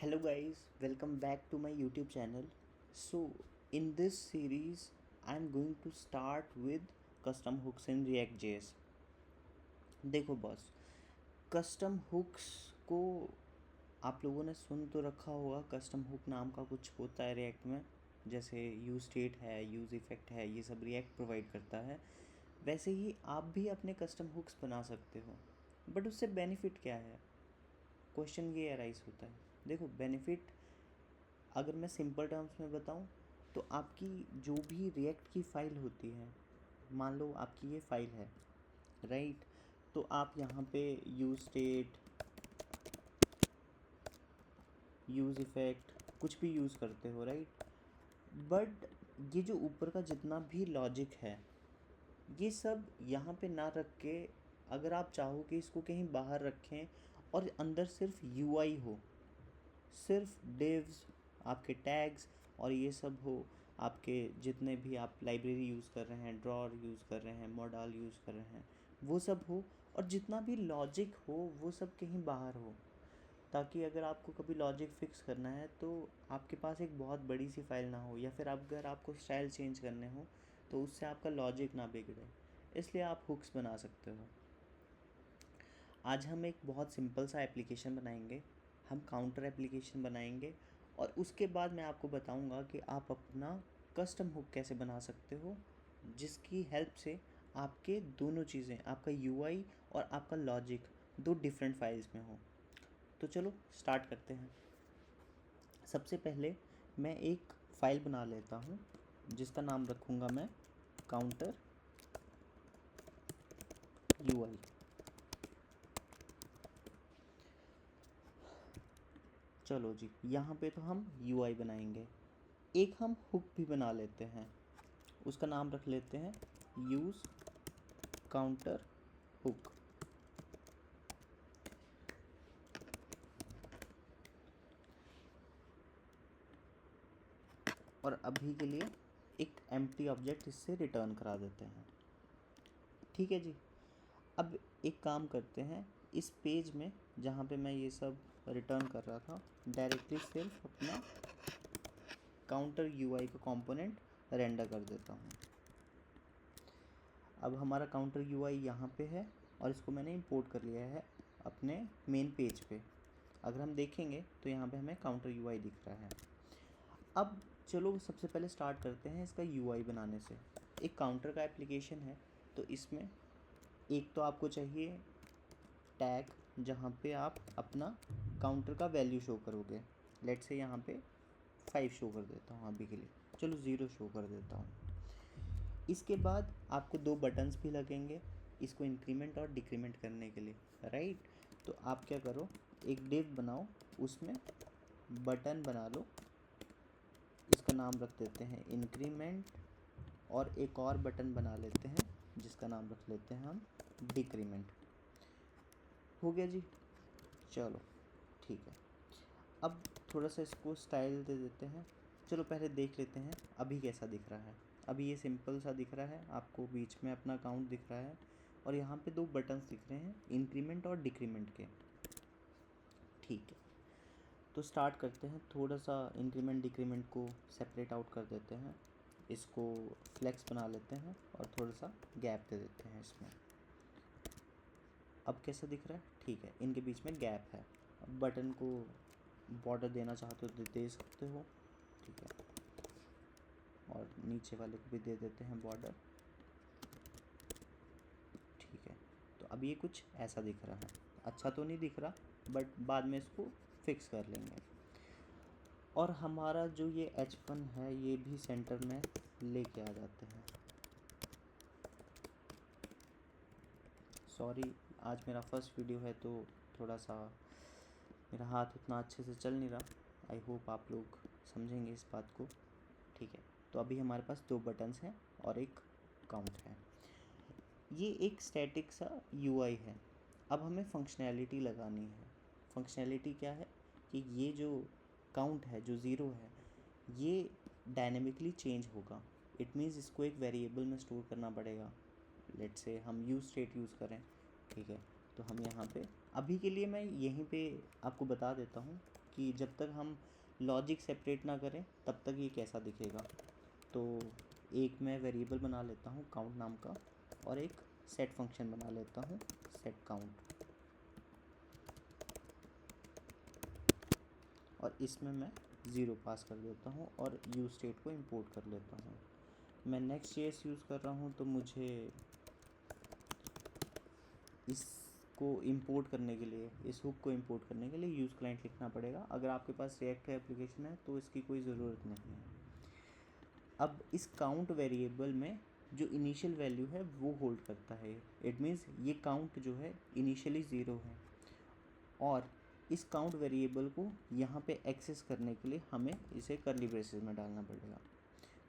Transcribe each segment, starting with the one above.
Hello guys, welcome back to my YouTube channel. So in this series I'm going to start with custom hooks in React.js. देखो boss, custom hooks को आप लोगों ने सुन तो रखा होगा। कस्टम हुक नाम का कुछ होता है रिएक्ट में, जैसे यूज स्टेट है, यूज इफ़ेक्ट है, ये सब रिएक्ट प्रोवाइड करता है। वैसे ही आप भी अपने कस्टम हुक्स बना सकते हो, बट उससे बेनिफिट क्या है? क्वेश्चन ये अराइज होता है। देखो बेनिफिट अगर मैं सिंपल टर्म्स में बताऊं तो आपकी जो भी रिएक्ट की फ़ाइल होती है, मान लो आपकी ये फ़ाइल है, राइट? तो आप यहाँ पे यूज स्टेट, यूज़ इफ़ेक्ट कुछ भी यूज़ करते हो, राइट? बट ये जो ऊपर का जितना भी लॉजिक है, ये सब यहाँ पे ना रख के अगर आप चाहो कि इसको कहीं बाहर रखें और अंदर सिर्फ यूआई हो, सिर्फ डिव्स, आपके टैग्स और ये सब हो, आपके जितने भी आप लाइब्रेरी यूज़ कर रहे हैं, ड्रॉर यूज़ कर रहे हैं, मॉडल यूज़ कर रहे हैं, वो सब हो, और जितना भी लॉजिक हो वो सब कहीं बाहर हो, ताकि अगर आपको कभी लॉजिक फिक्स करना है तो आपके पास एक बहुत बड़ी सी फाइल ना हो, या फिर अगर आपको स्टाइल चेंज करने हो तो उससे आपका लॉजिक ना बिगड़े। इसलिए आप हुक्स बना सकते हो। आज हम एक बहुत सिंपल सा एप्लीकेशन बनाएंगे, हम काउंटर एप्लीकेशन बनाएंगे, और उसके बाद मैं आपको बताऊंगा कि आप अपना कस्टम हुक कैसे बना सकते हो, जिसकी हेल्प से आपके दोनों चीज़ें, आपका यूआई और आपका लॉजिक, दो डिफरेंट फाइल्स में हो। तो चलो स्टार्ट करते हैं। सबसे पहले मैं एक फ़ाइल बना लेता हूँ जिसका नाम रखूँगा मैं काउंटर यूआई। चलो जी, यहाँ पे तो हम यूआई बनाएंगे। एक हम हुक भी बना लेते हैं, उसका नाम रख लेते हैं यूज़ काउंटर हुक। और अभी के लिए एक एम्प्टी ऑब्जेक्ट इससे रिटर्न करा देते हैं। ठीक है जी। अब एक काम करते हैं, इस पेज में जहाँ पे मैं ये सब रिटर्न कर रहा था, डायरेक्टली सिर्फ अपना काउंटर यूआई का कंपोनेंट रेंडर कर देता हूँ। अब हमारा काउंटर यूआई यहाँ पे है और इसको मैंने इंपोर्ट कर लिया है अपने मेन पेज पे। अगर हम देखेंगे तो यहाँ पे हमें काउंटर यूआई दिख रहा है। अब चलो सबसे पहले स्टार्ट करते हैं इसका यूआई बनाने से। एक काउंटर का एप्लीकेशन है, तो इसमें एक तो आपको चाहिए टैग, जहाँ पे आप अपना काउंटर का वैल्यू शो करोगे। लेट्स से यहाँ पे 5 शो कर देता हूँ अभी के लिए, चलो 0 शो कर देता हूँ। इसके बाद आपको दो बटन्स भी लगेंगे इसको इंक्रीमेंट और डिक्रीमेंट करने के लिए, राइट? तो आप क्या करो, एक डिव बनाओ, उसमें बटन बना लो, इसका नाम रख देते हैं इंक्रीमेंट, और एक और बटन बना लेते हैं जिसका नाम रख लेते हैं हम डिक्रीमेंट। हो गया जी। चलो ठीक है। अब थोड़ा सा इसको स्टाइल दे देते हैं। चलो पहले देख लेते हैं अभी कैसा दिख रहा है। अभी ये सिंपल सा दिख रहा है, आपको बीच में अपना काउंट दिख रहा है और यहाँ पे दो बटन्स दिख रहे हैं इंक्रीमेंट और डिक्रीमेंट के। ठीक है, तो स्टार्ट करते हैं। थोड़ा सा इंक्रीमेंट डिक्रीमेंट को सेपरेट आउट कर देते हैं, इसको फ्लेक्स बना लेते हैं और थोड़ा सा गैप दे देते हैं इसमें। अब कैसा दिख रहा है? ठीक है, इनके बीच में गैप है। अब बटन को बॉर्डर देना चाहते हो तो दे सकते हो, ठीक है, और नीचे वाले को भी दे देते हैं बॉर्डर। ठीक है, तो अब ये कुछ ऐसा दिख रहा है। अच्छा तो नहीं दिख रहा, बट बाद में इसको फिक्स कर लेंगे। और हमारा जो ये H1 है ये भी सेंटर में लेके आ जाते हैं। सॉरी, आज मेरा फर्स्ट वीडियो है तो थोड़ा सा मेरा हाथ उतना अच्छे से चल नहीं रहा। आई होप आप लोग समझेंगे इस बात को। ठीक है, तो अभी हमारे पास दो बटन्स हैं और एक काउंट है। ये एक स्टैटिक सा यूआई है। अब हमें फंक्शनैलिटी लगानी है। फंक्शनैलिटी क्या है कि ये जो काउंट है, जो ज़ीरो है, ये डायनेमिकली चेंज होगा। इट मीन्स इसको एक वेरिएबल में स्टोर करना पड़ेगा। लेट से हम यूज स्टेट यूज़ करें, ठीक है, तो हम यहाँ पे अभी के लिए मैं यहीं पे आपको बता देता हूँ कि जब तक हम लॉजिक सेपरेट ना करें तब तक ये कैसा दिखेगा। तो एक मैं वेरिएबल बना लेता हूँ काउंट नाम का, और एक सेट फंक्शन बना लेता हूँ सेट काउंट, और इसमें मैं 0 पास कर देता हूँ और यूज स्टेट को इंपोर्ट कर लेता हूँ। मैं नेक्स्ट जेएस यूज़ कर रहा हूँ, तो मुझे इसको इंपोर्ट करने के लिए, इस हुक को इंपोर्ट करने के लिए यूज़ क्लाइंट लिखना पड़ेगा। अगर आपके पास रिएक्ट एप्लीकेशन है तो इसकी कोई ज़रूरत नहीं है। अब इस काउंट वेरिएबल में जो इनिशियल वैल्यू है वो होल्ड करता है। इट मीन्स ये काउंट जो है इनिशियली 0 है, और इस काउंट वेरिएबल को यहाँ पे एक्सेस करने के लिए हमें इसे कर्ली ब्रेसेस में डालना पड़ेगा।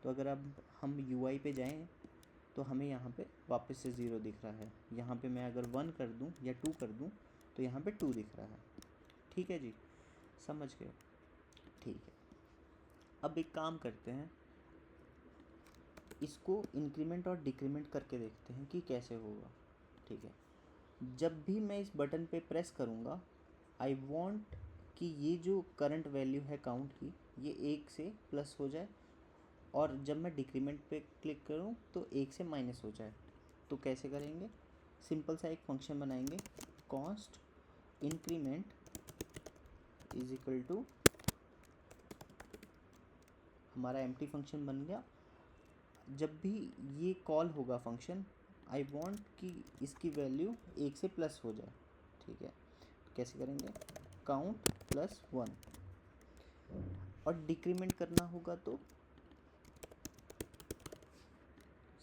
तो अगर अब हम UI पे जाएं तो हमें यहाँ पे वापस से 0 दिख रहा है। यहाँ पे मैं अगर 1 कर दूँ या 2 कर दूँ तो यहाँ पे 2 दिख रहा है। ठीक है जी, समझ गए? ठीक है, अब एक काम करते हैं, इसको इंक्रीमेंट और डिक्रीमेंट करके देखते हैं कि कैसे होगा। ठीक है, जब भी मैं इस बटन पे प्रेस करूँगा, आई वॉन्ट कि ये जो करंट वैल्यू है काउंट की, ये 1 से प्लस हो जाए, और जब मैं डिक्रीमेंट पे क्लिक करूँ तो 1 से माइनस हो जाए। तो कैसे करेंगे? सिंपल सा एक फंक्शन बनाएंगे, cost increment is equal to, हमारा एम्प्टी फंक्शन बन गया। जब भी ये कॉल होगा फंक्शन, आई वांट कि इसकी वैल्यू 1 से प्लस हो जाए। ठीक है, तो कैसे करेंगे? काउंट +1, और डिक्रीमेंट करना होगा तो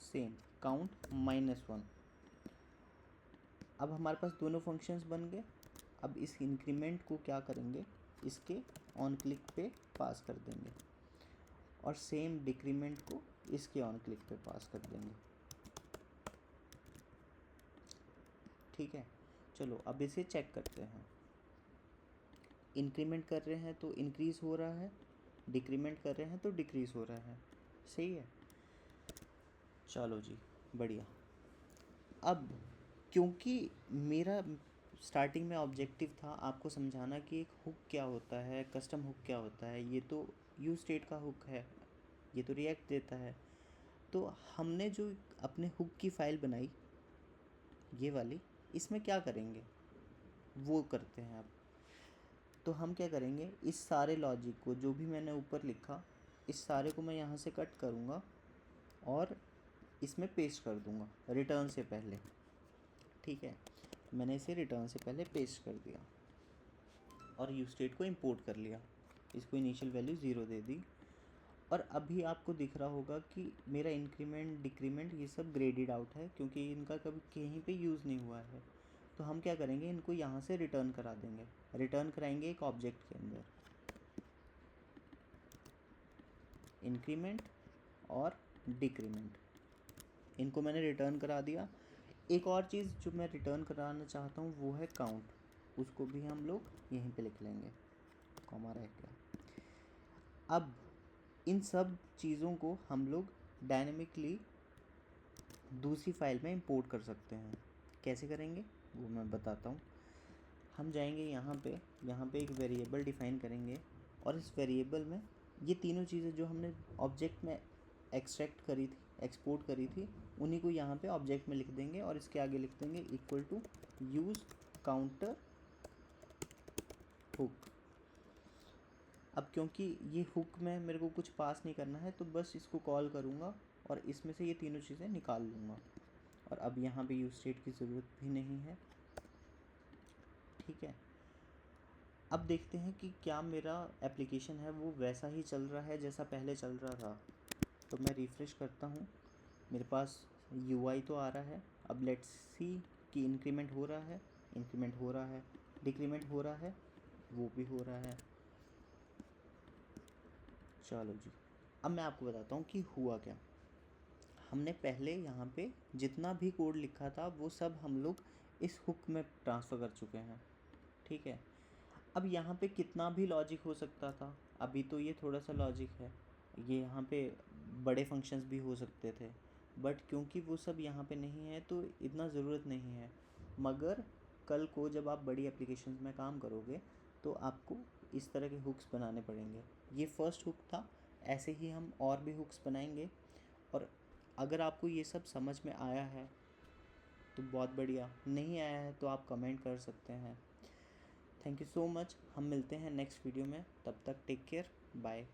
सेम काउंट -1। अब हमारे पास दोनों फंक्शंस बन गए। अब इस इंक्रीमेंट को क्या करेंगे, इसके ऑन क्लिक पे पास कर देंगे, और सेम डिक्रीमेंट को इसके ऑन क्लिक पे पास कर देंगे। ठीक है, चलो अब इसे चेक करते हैं। इंक्रीमेंट कर रहे हैं तो इंक्रीज़ हो रहा है, डिक्रीमेंट कर रहे हैं तो डिक्रीज़ हो रहा है। सही है, चलो जी, बढ़िया। अब क्योंकि मेरा स्टार्टिंग में ऑब्जेक्टिव था आपको समझाना कि एक हुक क्या होता है, कस्टम हुक क्या होता है, ये तो यूज स्टेट का हुक है, ये तो रिएक्ट देता है। तो हमने जो अपने हुक की फ़ाइल बनाई, ये वाली, इसमें क्या करेंगे वो करते हैं अब। तो हम क्या करेंगे, इस सारे लॉजिक को जो भी मैंने ऊपर लिखा, इस सारे को मैं यहाँ से कट करूँगा और इसमें पेस्ट कर दूँगा रिटर्न से पहले। ठीक है, मैंने इसे रिटर्न से पहले पेस्ट कर दिया और यूज स्टेट को इंपोर्ट कर लिया, इसको इनिशियल वैल्यू 0 दे दी। और अभी आपको दिख रहा होगा कि मेरा इंक्रीमेंट डिक्रीमेंट ये सब ग्रेडेड आउट है, क्योंकि इनका कभी कहीं पे यूज़ नहीं हुआ है। तो हम क्या करेंगे, इनको यहाँ से रिटर्न करा देंगे। रिटर्न कराएंगे एक ऑब्जेक्ट के अंदर, इंक्रीमेंट और डिक्रीमेंट, इनको मैंने रिटर्न करा दिया। एक और चीज़ जो मैं रिटर्न कराना चाहता हूँ वो है काउंट, उसको भी हम लोग यहीं पे लिख लेंगे, कॉमा रह गया। अब इन सब चीज़ों को हम लोग डायनेमिकली दूसरी फाइल में इंपोर्ट कर सकते हैं। कैसे करेंगे वो मैं बताता हूँ। हम जाएंगे यहाँ पे एक वेरिएबल डिफ़ाइन करेंगे, और इस वेरिएबल में ये तीनों चीज़ें जो हमने ऑब्जेक्ट में एक्सट्रैक्ट करी थी, एक्सपोर्ट करी थी, उन्हीं को यहाँ पे ऑब्जेक्ट में लिख देंगे, और इसके आगे लिख देंगे equal to use counter hook. अब क्योंकि ये हुक में मेरे को कुछ पास नहीं करना है, तो बस इसको कॉल करूँगा और इसमें से ये तीनों चीज़ें निकाल लूँगा, और अब यहाँ पे यूज स्टेट की ज़रूरत भी नहीं है। ठीक है, अब देखते हैं कि क्या मेरा एप्लीकेशन है वो वैसा ही चल रहा है जैसा पहले चल रहा था। तो मैं रिफ़्रेश करता हूँ, मेरे पास UI तो आ रहा है। अब लेट्स सी कि इंक्रीमेंट हो रहा है, इंक्रीमेंट हो रहा है, डिक्रीमेंट हो रहा है, वो भी हो रहा है। चलो जी, अब मैं आपको बताता हूँ कि हुआ क्या। हमने पहले यहाँ पे जितना भी कोड लिखा था वो सब हम लोग इस हुक में ट्रांसफ़र कर चुके हैं। ठीक है, अब यहाँ पे कितना भी लॉजिक हो सकता था, अभी तो ये थोड़ा सा लॉजिक है, ये यहाँ पे बड़े फंक्शंस भी हो सकते थे, बट क्योंकि वो सब यहाँ पे नहीं है तो इतना ज़रूरत नहीं है। मगर कल को जब आप बड़ी एप्लीकेशंस में काम करोगे तो आपको इस तरह के हुक्स बनाने पड़ेंगे। ये फर्स्ट हुक था, ऐसे ही हम और भी हुक्स बनाएंगे। और अगर आपको ये सब समझ में आया है तो बहुत बढ़िया, नहीं आया है तो आप कमेंट कर सकते हैं। थैंक यू सो मच, हम मिलते हैं नेक्स्ट वीडियो में, तब तक टेक केयर, बाय।